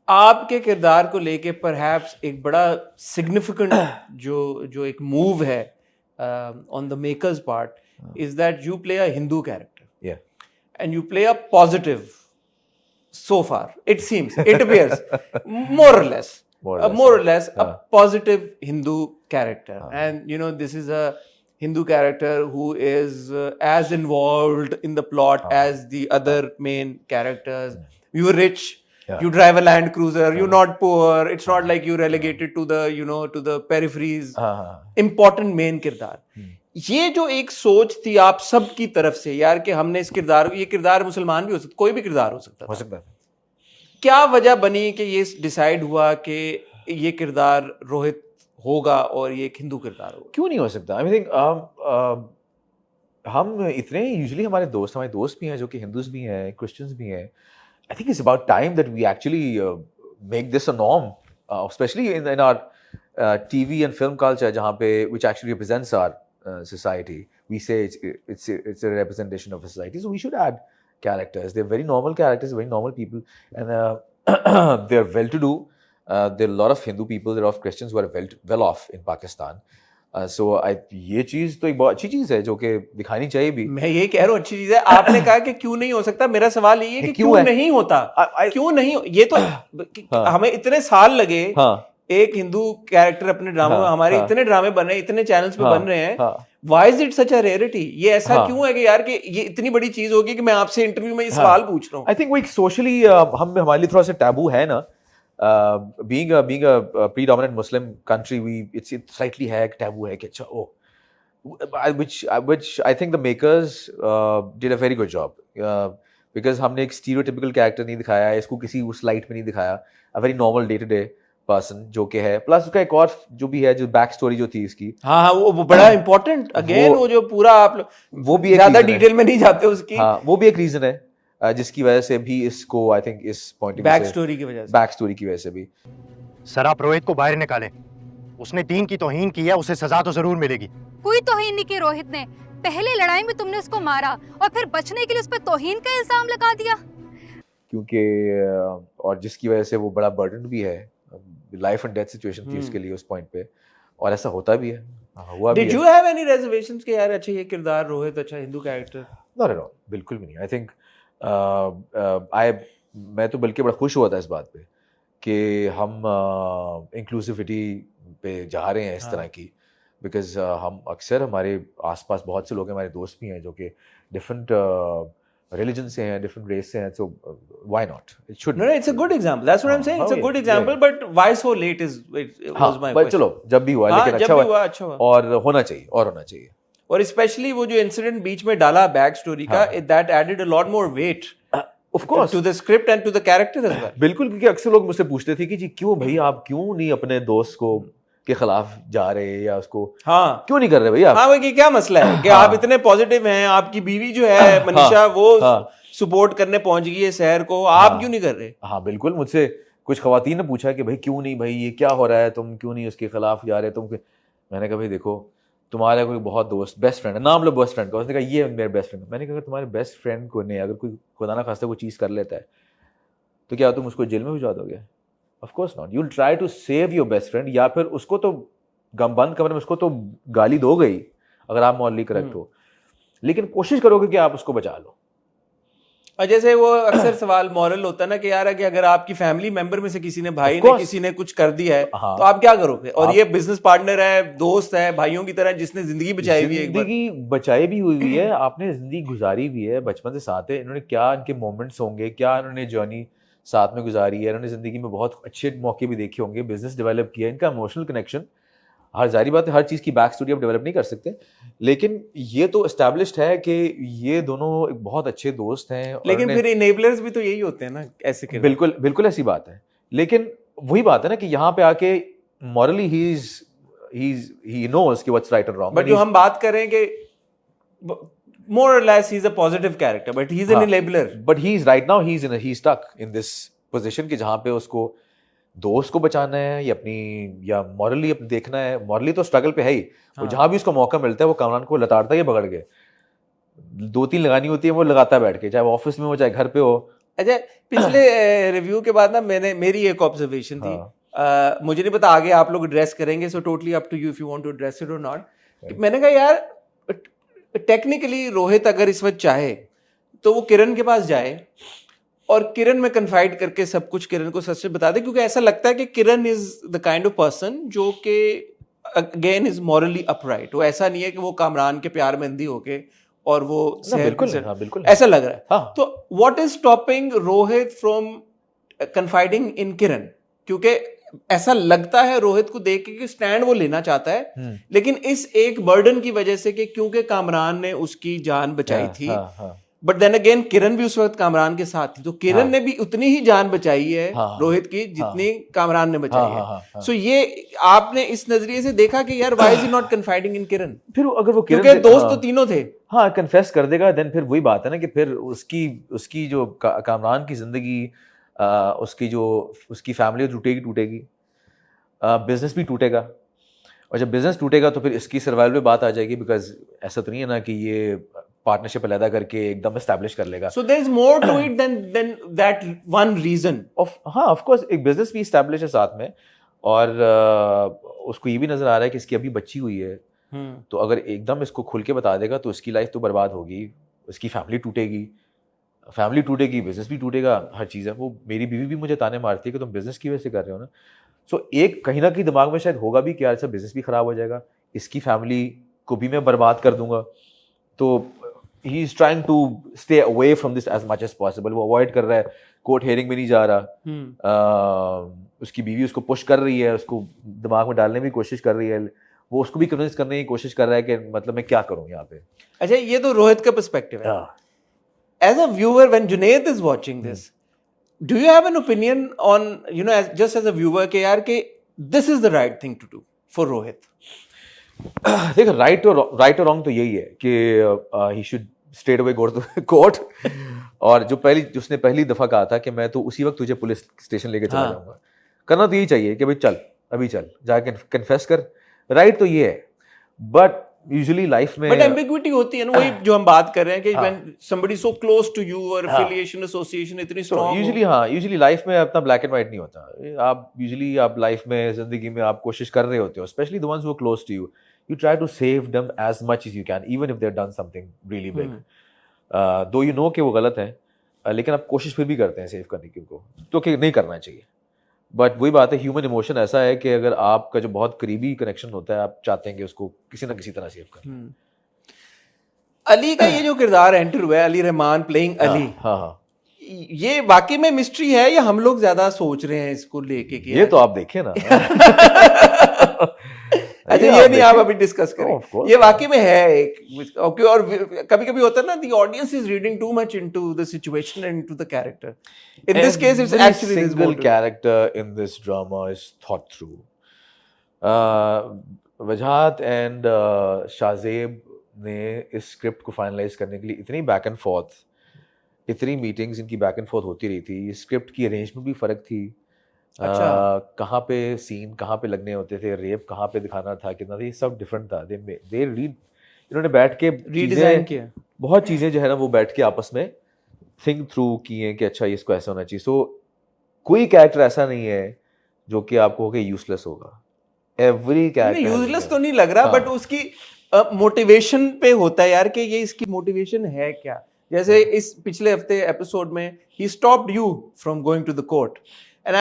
आपके किरदार को लेके परहैप्स एक बड़ा सिग्निफिकेंट जो एक मूव है on the makers part is that you play a Hindu character and you play a positive so far it seems it appears more or less a positive Hindu character and you know this is a Hindu character who is as involved in the plot as the other main characters. You're rich, you drive a Land Cruiser, you're not poor, it's not like you're relegated to the you know to the peripheries. Important main किरदार. ये जो एक सोच थी आप सब की तरफ से यार कि हमने इस किरदार ये किरदार मुसलमान भी हो सकता, कोई भी किरदार हो सकता है. क्या वजह बनी कि ये डिसाइड हुआ कि ये किरदार रोहित होगा और ये एक हिंदू किरदार होगा? क्यों नहीं हो सकता? आई थिंक हम इतने यूजुअली हमारे दोस्त भी हैं जो कि हिंदूज भी हैं, क्रिश्चियंस भी हैं. I think it's about time that we actually make this a norm, especially in our TV and film culture, जहाँ पे which actually represents our society. We say it's a representation of a society, so we should add characters. They're very normal characters, very normal people, and they're well-to-do. There are a lot of Hindu people, there are Christians who are well off in Pakistan. So ये चीज तो एक बहुत अच्छी चीज है जो कि दिखानी चाहिए भी. मैं ये कह रहा हूँ अच्छी चीज है. आपने कहा कि क्यों नहीं हो सकता, मेरा सवाल ये है कि क्यों नहीं होता. क्यों नहीं? ये तो हमें इतने साल लगे एक हिंदू कैरेक्टर अपने ड्रामे में, हमारे इतने ड्रामे बन रहे हैं, इतने चैनल्स पे बन रहे हैं. Why is it such a rarity? ये ऐसा क्यों है कि यार कि ये इतनी बड़ी चीज होगी कि मैं आपसे इंटरव्यू में ये सवाल पूछ रहा हूँ? आई थिंक वो एक सोशली हमारे लिए थोड़ा सा टैबू है ना. being a predominant Muslim country, it's slightly है टैबू है कि अच्छा which I think the makers did a very good job, because हमने एक stereotypical character नहीं दिखाया है, इसको किसी उस लाइट में नहीं दिखाया. A very normal day to day person जो के है, प्लस उसका एक और जो भी है जो बैक स्टोरी जो थी इसकी, वो बड़ा इंपॉर्टेंट अगेन, वो जो पूरा आप वो भी ज्यादा डिटेल में नहीं जाते उसकी. वो भी एक रीजन है जिसकी वजह से भी इसको आई थिंक इस पॉइंट बैक स्टोरी की वजह से भी. सर आप रोहित को बाहर निकालें, उसने दीन की तौहीन की है, उसे सजा तो जरूर मिलेगी. कोई तौहीन नहीं की रोहित ने. पहले लड़ाई में तुमने उसको मारा और फिर बचने के लिए उस पर तौहीन का इल्जाम लगा दिया. क्योंकि और जिसकी वजह से वो बड़ा बर्डन भी है, लाइफ एंड डेथ सिचुएशन थी उसके लिए उस पॉइंट पे, और ऐसा होता भी है, हुआ भी है. Did you have any reservations कि यार अच्छा ये किरदार रोहित अच्छा Hindu character? Not at all, बिल्कुल भी नहीं. आई थिंक मैं तो बल्कि बड़ा खुश हुआ था इस बात पे कि हम इंक्लूसिविटी पे जा रहे हैं इस तरह की, बिकॉज हम अक्सर हमारे आसपास बहुत से लोग हैं, हमारे दोस्त भी हैं जो कि डिफरेंट religion से हैं, different race से हैं, so why not? It should. No, it's a good example. That's what I'm saying. It's a good example, but why so late was my question. चलो जब भी हुआ, लेकिन अच्छा हुआ और होना चाहिए. और especially वो जो incident बीच में डाला बैक स्टोरी का, that added a lot more weight. Of course. To the script and to the character as well. बिल्कुल, क्योंकि अक्सर लोग मुझसे पूछते थे कि जी क्यों भाई आप क्यों नहीं अपने दोस्त को के खिलाफ जा रहे हैं या उसको क्यों नहीं कर रहे भैया? हाँ भाई क्या मसला है कि आप इतने पॉजिटिव हैं, आपकी बीवी जो है मनीषा वो सपोर्ट करने पहुंच गई है शहर को, आप क्यों नहीं कर रहे? हाँ बिल्कुल, मुझसे कुछ खवातीन ने पूछा कि भाई क्यों नहीं, भाई ये क्या हो रहा है, तुम क्यों नहीं उसके खिलाफ जा रहे तुम? मैंने कहा भाई देखो तुम्हारा कोई बहुत दोस्त बेस्ट फ्रेंड है, नाम लो बेस्ट फ्रेंड का. उसने कहा ये मेरे बेस्ट फ्रेंड. मैंने कहा अगर तुम्हारे बेस्ट फ्रेंड को ने अगर कोई खुदा ना खास्ता कोई चीज़ कर लेता है तो क्या तुम उसको जेल में भिजवा दोगे? Of course not. You will try to save your best friend, या फिर उसको तो गम बंद कमरे में उसको तो गाली दो गई अगर आप मॉरली करेक्ट हो, लेकिन कोशिश करोगे कि आप उसको बचा लो. और जैसे वो अक्सर सवाल मॉरल होता है ना कि यार कि अगर आपकी फैमिली मेंबर में से किसी ने भाई ने किसी ने कुछ कर दिया है तो आप क्या करोगे? और ये बिजनेस पार्टनर है, दोस्त है, भाइयों की तरह जिसने जिंदगी बचाई हुई है, जिंदगी बचाई भी हुई है, आपने जिंदगी गुजारी भी है, बचपन से साथ है, इन्होंने क्या इनके मोमेंट्स होंगे, क्या इन्होंने जर्नी साथ में गुजारी है, इन्होंने जिंदगी में बहुत अच्छे मौके भी देखे होंगे, बिजनेस डेवलप किया, इनका इमोशनल कनेक्शन, हर जारी बात है हर चीज़ की बैक स्टोरी आप डेवलप नहीं कर सकते, लेकिन ये तो एस्टैब्लिश्ड है कि ये दोनों एक बहुत अच्छे दोस्त हैं. लेकिन फिर इनेबलर्स भी तो यही होते हैं ना ऐसे के. बिल्कुल बिल्कुल ऐसी बात है, लेकिन वही बात है ना कि यहाँ पे आके मॉरली he knows कि what's right and wrong. But जो हम बात करें कि more or less he's a positive character, but he's an enabler. But he's right now he's stuck in this position कि जहाँ पे उसको दोस्त को बचाना है या मॉरली देखना है. मॉरली तो स्ट्रगल पे है ही, वो जहां भी उसको मौका मिलता है वो कामरान को लताड़ता है बगड़ के. 2-3 लगानी होती है वो लगाता है बैठ के, चाहे ऑफिस में हो चाहे घर पे हो, अच्छा, पिछले रिव्यू के बाद ना मेरी एक ऑब्जर्वेशन थी, मुझे नहीं पता आगे आप लोग एड्रेस करेंगे, so totally up to you if you want to address it or not. मैंने कहा यार टेक्निकली रोहित अगर इस वक्त चाहे तो वो किरण के पास जाए और किरण में कन्फाइड करके सब कुछ किरण को सच से बता दे, क्योंकि ऐसा लगता है कि Kiran is the kind of person जो कि अगेन इज मॉरली अपराइट। वो ऐसा नहीं है कि वो कामरान के प्यार में अंधी होके और वो बिल्कुल ऐसा लग रहा है। हाँ. तो what is stopping Rohit from confiding in Kiran? क्योंकि ऐसा लगता है रोहित को देख के कि स्टैंड वो लेना चाहता है, लेकिन इस एक बर्डन की वजह से कि क्योंकि कामरान ने उसकी जान बचाई थी, बट देन अगेन किरण भी उस वक्त कामरान के साथ थी, तो किरण ने भी उतनी ही जान बचाई है रोहित की जितनी कामरान ने बचाई है। सो ये आपने इस नजरिए से देखा कि यार why is he not confiding in Kiran? फिर अगर वो किरण क्योंकि दोस्त तो तीनों थे। हाँ, कन्फेस कर देगा, देन फिर वही बात है ना कि फिर उसकी जो कामरान की जिंदगी, उसकी फैमिली टूटेगी, बिजनेस भी टूटेगा, और जब बिजनेस टूटेगा तो फिर इसकी सर्वाइवल पे बात आ जाएगी, बिकॉज ऐसा तो नहीं है ना कि ये पार्टनरशिप पैदा करके एकदम एस्टैब्लिश कर लेगा। So there is more to it than that one reason. हाँ, ऑफ कोर्स एक बिजनेस भी एस्टैब्लिश है साथ में, और उसको ये भी नजर आ रहा है कि इसकी अभी बच्ची हुई है, तो अगर एकदम इसको खुल के बता देगा तो उसकी लाइफ तो बर्बाद होगी, उसकी फैमिली टूटेगी, बिजनेस भी टूटेगा, हर चीज़ है। वो मेरी बीवी भी मुझे ताने मारती है कि तुम बिजनेस की वजह से कर रहे हो ना। सो एक कहीं ना कहीं दिमाग में शायद होगा भी कि यार बिजनेस भी खराब हो जाएगा, इसकी फैमिली को भी मैं बर्बाद कर दूंगा, तो he is trying to stay away from this as much as possible. वो अवॉइड कर रहा है, कोर्ट हियरिंग में नहीं जा रहा, उसकी बीवी उसको पुश कर रही है, उसको दिमाग में डालने की कोशिश कर रही है, वो उसको भी कन्विंस करने की कोशिश कर रहा है कि मतलब मैं क्या करूं यहाँ पे। अच्छा, ये तो रोहित का पर्सपेक्टिव है। As a viewer, when Junaid is watching this, do you have an opinion on, you know, just as a viewer कि यार कि this is the right thing to do for Rohit? देखो, राइट और रॉन्ग तो यही है कि he should straight away go to court, और उसने पहली दफा कहा था कि मैं तो उसी वक्त तुझे पुलिस स्टेशन लेके चला जाऊंगा, करना तो यही चाहिए कि भाई चल अभी चल जाके कन्फेस कर, राइट तो ये है। बट यूजुअली लाइफ में बट एम्बिग्विटी होती है ना, वही जो हम बात कर रहे हैं कि when somebody so close to you और affiliation association इतनी strong, यूजुअली लाइफ में अपना ब्लैक एंड व्हाइट नहीं होता। आप लाइफ में, जिंदगी में आप कोशिश कर रहे होते हो, especially the ones who are close to you, you try to save them as much as you can, even if they've done something really big. Though you know कि वो गलत है, लेकिन आप कोशिश फिर भी करते हैं सेव करने की उनको, तो कि नहीं करना चाहिए। बट वही बात है, ह्यूमन इमोशन ऐसा है कि अगर आपका जो बहुत करीबी कनेक्शन होता है, आप चाहते हैं कि उसको किसी ना किसी तरह सेव करें। अली का ये जो किरदार एंटर हुआ है, अली रहमान प्लेइंग अली, ये वाकई में मिस्ट्री है या हम लोग ज्यादा सोच रहे हैं इसको लेके? ये तो आप देखें ना। अच्छा, ये नहीं आप अभी डिस्कस करें, ये वाकई में है एक, और कभी कभी होता है ना, the audience is reading too much into the situation and into the character. In this case it's actually this single character in this drama is thought through. Wajahat and Shahzeb ने इस स्क्रिप्ट को फाइनलाइज करने के लिए इतनी बैक एंड फोर्थ, इतनी meetings इनकी back and forth होती रही थी। स्क्रिप्ट की अरेंजमेंट भी फर्क थी, कहाँ पे सीन कहाँ पे लगने होते थे, रेप कहाँ पे दिखाना था, कितना था, ये सब डिफरेंट था। इन्होंने बैठ के रीडिजाइन किया, बहुत चीज़ें जो है ना वो बैठ के आपस में थिंक थ्रू की हैं कि अच्छा इसको ऐसा होना चाहिए। सो कोई कैरेक्टर ऐसा नहीं है जो कि आपको होगा यूजलेस होगा। एवरी कैरेक्टर यूजलेस तो नहीं लग रहा, बट उसकी मोटिवेशन पे होता है यार कि ये इसकी मोटिवेशन है क्या। जैसे इस पिछले हफ्ते एपिसोड में ही stopped you from going to the court,